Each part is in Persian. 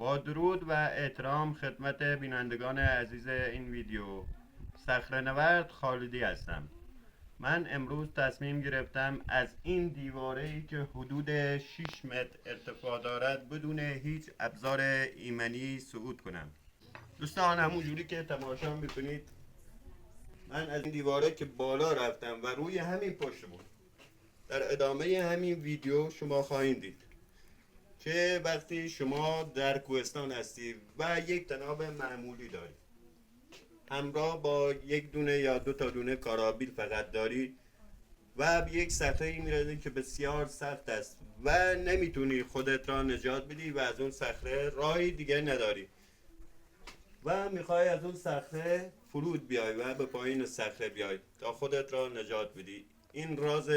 با درود و احترام خدمت بینندگان عزیز این ویدیو، صخره‌نورد خالدی هستم. من امروز تصمیم گرفتم از این دیواره‌ای که حدود 6 متر ارتفاع دارد بدون هیچ ابزار ایمنی صعود کنم. دوستان، همونجوری که تماشا میکنید من از این دیواره که بالا رفتم و روی همین پشت بود. در ادامه همین ویدیو شما خواهید دید که وقتی شما در کوهستان هستی و یک تناب معمولی داری، همراه با یک دونه یا دو تا دونه کارابیل فقط داری و به یک صخره میرسی که بسیار سخت است و نمیتونی خودت را نجات بدی و از اون صخره راهی دیگه نداری و میخوای از اون صخره فرود بیای و به پایین صخره بیای تا خودت را نجات بدی. این راز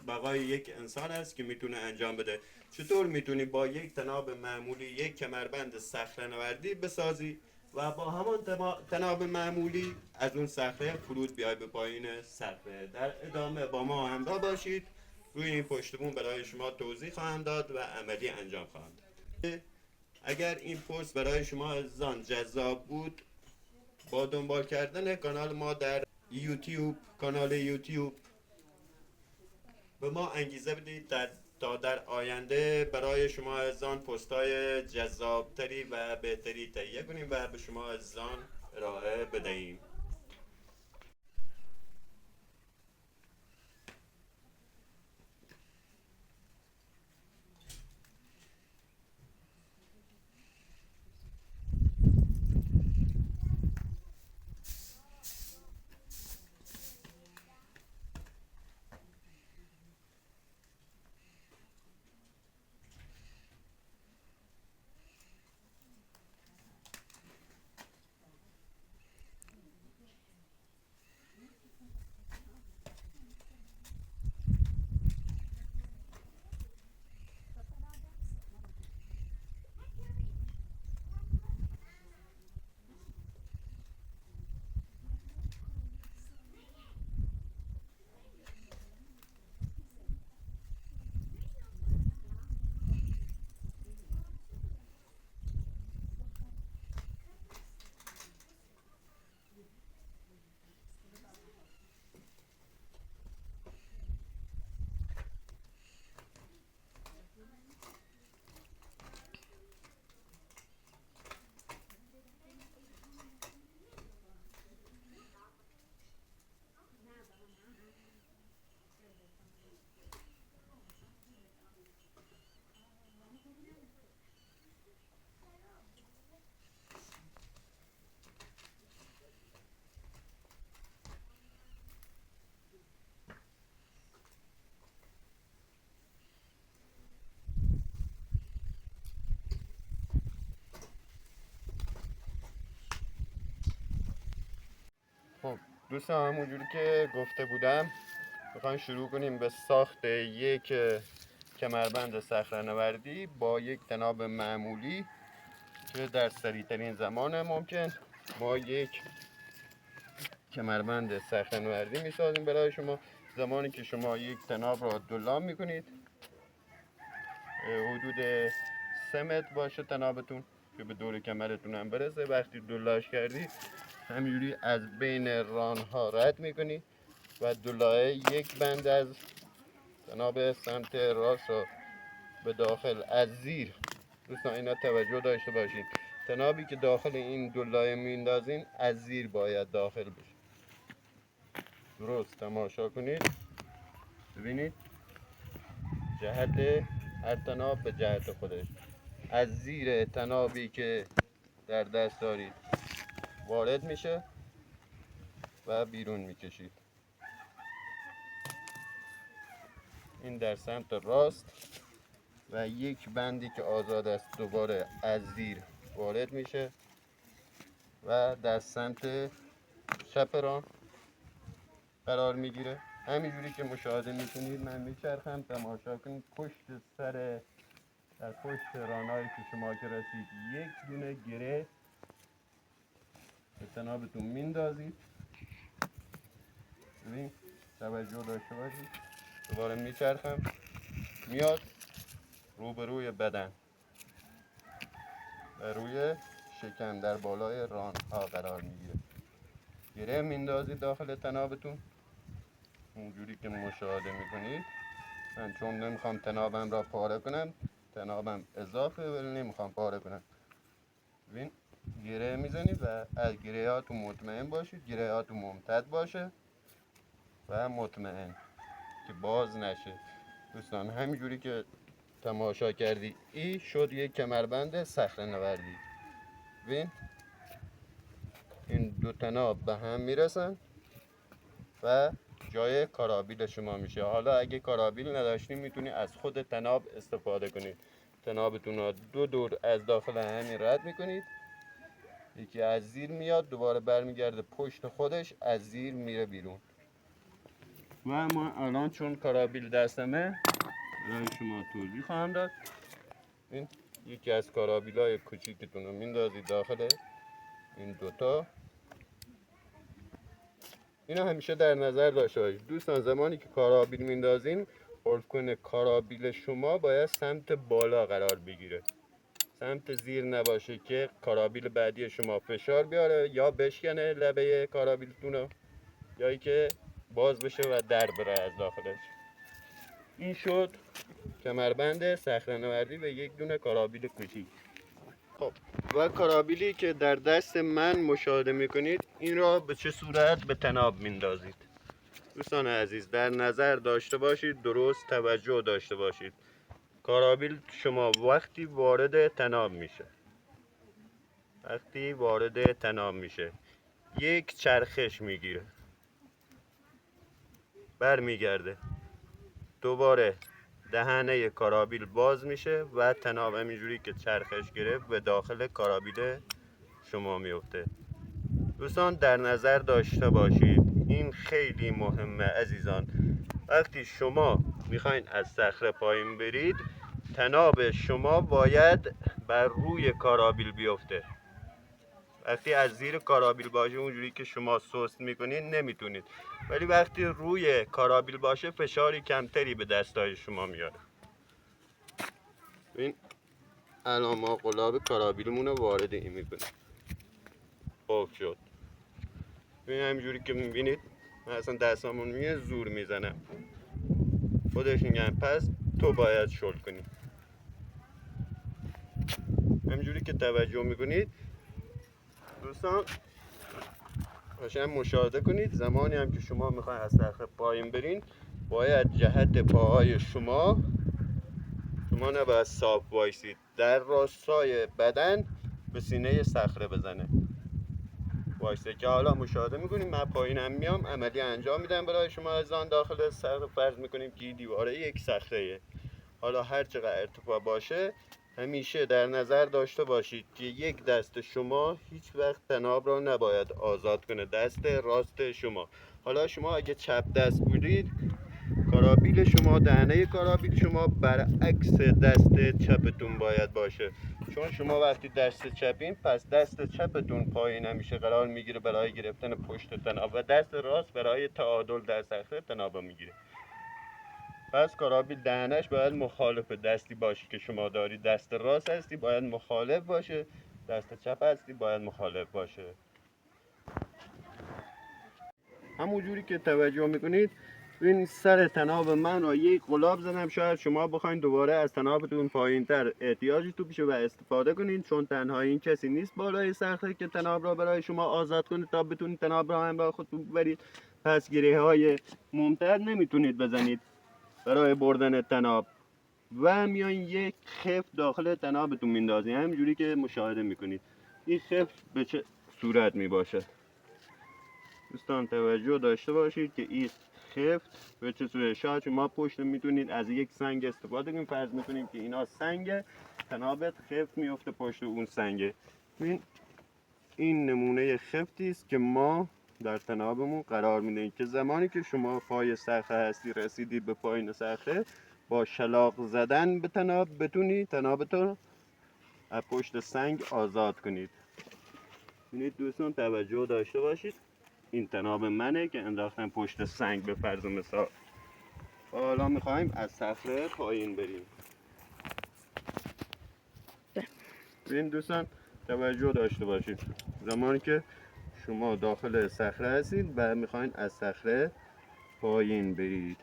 بقای یک انسان است که میتونه انجام بده. چطور میتونی با یک تناب معمولی یک کمربند صخره نوردی بسازی و با همان تناب معمولی از اون صخره فرود بیای به پایین صخره؟ در ادامه با ما همراه باشید. روی این پشتبون برای شما توضیح خواهم داد و عملی انجام خواهم داد. اگر این پست برای شما عزیزان جذاب بود، با دنبال کردن کانال ما در کانال یوتیوب به ما انگیزه بدید تا در آینده برای شما عزیزان پست‌های جذابتری و بهتری تهیه کنیم و به شما عزیزان ارائه بدهیم. خب دوستان، همونجوری که گفته بودم میخوایم شروع کنیم به ساخت یک کمربند صخره‌نوردی با یک تناب معمولی که در سریعترین زمان ممکن ما یک کمربند صخره‌نوردی میسازیم برای شما. زمانی که شما یک تناب را دلام میکنید، حدود 3 متر باشه تنابتون که به دور کمرتون هم برسه. وقتی دلاش کردی همینجوری از بین رانها رد میکنی و دلاه یک بند از تناب سمت راست رو به داخل از زیر، دوستان اینا توجه داشته باشین، تنابی که داخل این دلاه میندازین از زیر باید داخل بشه. درست تماشا کنید، ببینید جهت هر تناب به جهت خودش. از زیر تنابی که در دست دارید وارد میشه و بیرون میکشید. این در سمت راست و یک بندی که آزاد است دوباره از زیر وارد میشه و در سمت چپ ران قرار میگیره. همینجوری که مشاهده میکنید من میچرخم، تماشا کنید. در پشت رانایی که شما که رسید یک دونه گره به تنابتون میندازید. ببین توجه داشته باشید. دوباره میچرخم، میاد روبروی بدن. و روی شکم در بالای ران ها قرار میگیره. گره میندازید داخل تنابتون اونجوری که مشاهده میکنید. من چون نمیخوام تنابم را پاره کنم، تنابم اضافه ولی نمیخوام پاره کنم. ببین گره میزنید و از گره هاتون مطمئن باشید، گره هاتون ممتد باشه و مطمئن که باز نشه. دوستان همینجوری که تماشا کردی این شد یک کمربند صخره نوردی. ببین این دو تناب به هم میرسن و جای کارابیل شما میشه. حالا اگه کارابیل نداشتین میتونی از خود تناب استفاده کنید. تنابتون رو دو دور از داخل همین رد میکنید، یکی از زیر میاد دوباره برمیگرده پشت خودش از زیر میره بیرون. و ما الان چون کارابیل دستمه برای شما توضیح خواهم داد. این یکی از کارابیل های کوچیکتون رو میندازید داخل این دوتا. اینو همیشه در نظر داشته باشید دوستان. زمانی که کارابیل میندازین ارکن کارابیل شما باید سمت بالا قرار بگیره، سمت زیر نباشه که کارابیل بعدی شما فشار بیاره یا بشکنه لبه کارابیلتون رو یا که باز بشه و در بره از داخلش. این شد کمربند صخره نوردی و یک دونه کارابیل کوچیک. خب و کارابیلی که در دست من مشاهده میکنید این را به چه صورت به تناب میندازید. دوستان عزیز در نظر داشته باشید، درست توجه داشته باشید. کارابیل شما وقتی وارد تناب میشه یک چرخش میگیره، برمیگرده دوباره دهنه کارابیل باز میشه و تناب همینجوری که چرخش گرفت به داخل کارابیل شما میفته. دوستان در نظر داشته باشید این خیلی مهمه عزیزان. وقتی شما میخواین از صخره پایین برید تناب شما باید بر روی کارابیل بیفته. وقتی از زیر کارابیل باشه اونجوری که شما سست میکنید نمیتونید، ولی وقتی روی کارابیل باشه فشاری کمتری به دستای شما میاره. این الان ما قلاب کارابیلمون رو وارد این میکنیم. خوب شد. این همینجوری که میبینید من اصلا دستامون میه زور میزنم، خودش میگن پس تو باید شل کنی. همینجوری که توجه میکنید دوستان قشنگ مشاهده کنید. زمانی هم که شما میخواین از صخره پایین برین باید جهت پاهای شما نباید صاف وایسید، در راستای بدن به سینه صخره بزنه وایسته که حالا مشاهده میکنیم. من پایینم میام عملی انجام میدم برای شما از آن داخل صخره. فرض میکنیم که دیواره یک صخره، حالا هر چقدر ارتفاع باشه همیشه در نظر داشته باشید که یک دست شما هیچ وقت تناب را نباید آزاد کنه، دست راست شما. حالا شما اگه چپ دست بودید کارابیل شما دهنه کارابیل شما برعکس دست چپتون باید باشه، چون شما وقتی دست چپین پس دست چپتون پایین همیشه قرار میگیره برای گرفتن پشت تناب و دست راست برای تعادل در صخره تناب میگیره. پس کارابیل دهنش باید مخالف دستی باشه که شما دارید. دست راست هستی باید مخالف باشه، دست چپ هستی باید مخالف باشه. همون جوری که توجه میکنید این سر تناب من را یک قلاب زدم. شاید شما بخواید دوباره از تنابتون پایین تر احتیاجی تو بشه و استفاده کنید، چون تنها این کسی نیست بالای صخره که تناب را برای شما آزاد کنه تا بتونید تناب را همراه خودتون ببرید. پس گره های ممتد نمیتونید بزنید برای بردن تناب و میایین یک خف داخل تنابتون میندازید همینجوری که مشاهده میکنید. این خف به چه صورت میباشه دوستان توجه داشته باشید که این خفت به چه صورت. شاید شما پشت میتونید از یک سنگ استفاده کنید. فرض میکنیم که اینا سنگه، تنابت خفت میفته پشت اون سنگه. این نمونه خفتی است که ما در تنابمون قرار میدیم که زمانی که شما پای صخره هستی رسیدید به پایین صخره با شلاق زدن به تناب بتونید تنابتون از پشت سنگ آزاد کنید. ببینید دوستان توجه داشته باشید این تناب منه که انداختم پشت سنگ به فرض مثال. حالا میخوایم از صخره پایین بریم. این دوستان توجه داشته باشید زمانی که شما داخل صخره هستید و میخواین از صخره پایین برید،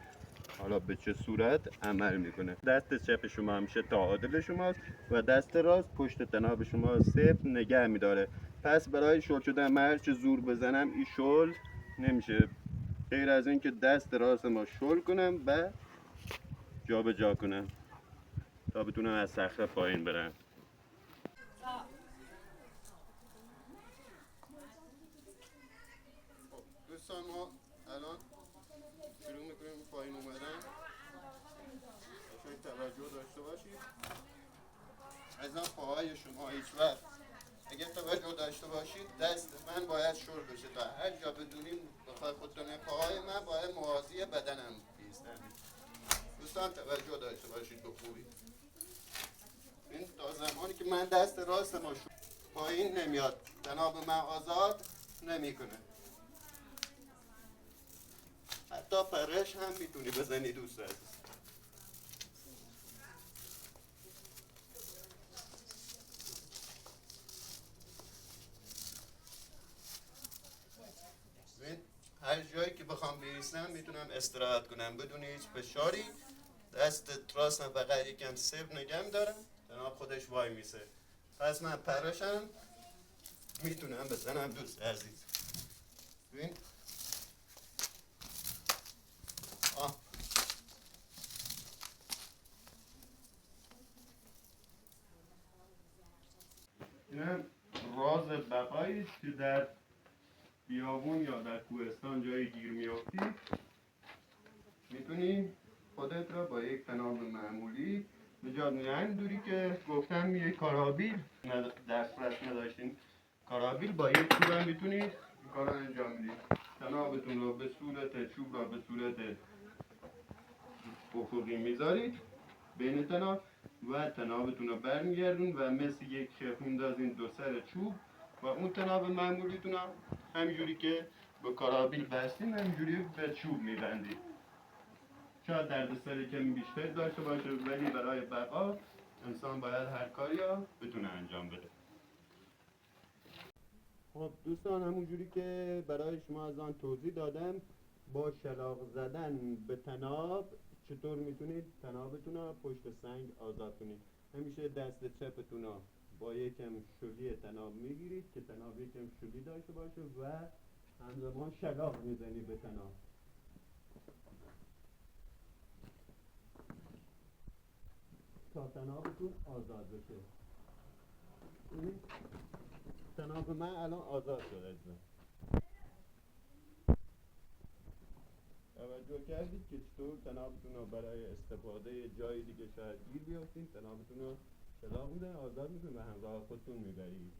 حالا به چه صورت عمل میکنه. دست چپ شما همیشه تعادل شماست و دست راست پشت تناب شما صفر نگه میداره. پس برای شل شدن من هرچه زور بزنم این شل نمیشه، غیر از این که دست راست ما شل کنم و جا به جا کنم تا بتونم از صخره پایین برم. دوستان ما الان شروع میکنیم پایین اومدن. توجه داشته باشید از آن پاهای شما هیچ وقت اگر توجه داشته باشید دست من باید شل بشه تا هر جا بدونیم بخوای خودتون پاهای من باید موازی بدنم بیستن. دوستان توجه داشته باشید به خوبی. این تا زمانی که من دست راست ما پایین نمیاد تناب من آزاد نمیکنه. حتی پرش هم میتونی بزنی دوست عزیز. هر جایی که بخوام بیستم میتونم استراحت کنم بدون هیچ فشاری. دست راستم فقط یکم صفر نگم دارم تناب خودش وای میسه. پس من پرشم میتونم بزنم دوست عزیز. ببین اینم راز بقایی که در بیابون یا در کوهستان جایی گیر میافتی میتونی خودت را با یک تناب معمولی نجات میدی. همینطوری که گفتم یک کارابیل دسترس نداشتین کارابیل با یک چوب هم میتونید این کار را انجام بدید. تنابتون رو به صورت چوب را به صورت افقی میذارید بین تناب و تنابتون رو برمیگردون و مثل یک خف میندازین دو سر چوب و اون تناب معمولیتون هم همینجوری که به کارابیل بستین همینجوری به چوب میبندید. شاید دردسر کمی بیشتر داشته باشه ولی برای بقا انسان باید هر کاری رو بتونه انجام بده. خب دوستان همونجوری که برای شما از آن توضیح دادم با شلاق زدن به تناب چطور میتونید تنابتون رو پشت سنگ آزاد کنید. همیشه دست چپتون رو با یکم شلی تناب میگیرید که تناب یکم شلی داشته باشه و همزمان شلاق میزنید به تناب تا تنابتون آزاد بشه. تناب من الان آزاد شده عزیزم. توجه کردید که چطور تنابتون رو برای استفاده جای دیگه شاید گیر بیافتین تنابتون رو شلاق میزنید آزاد میکنید و همراه خودتون میبرید.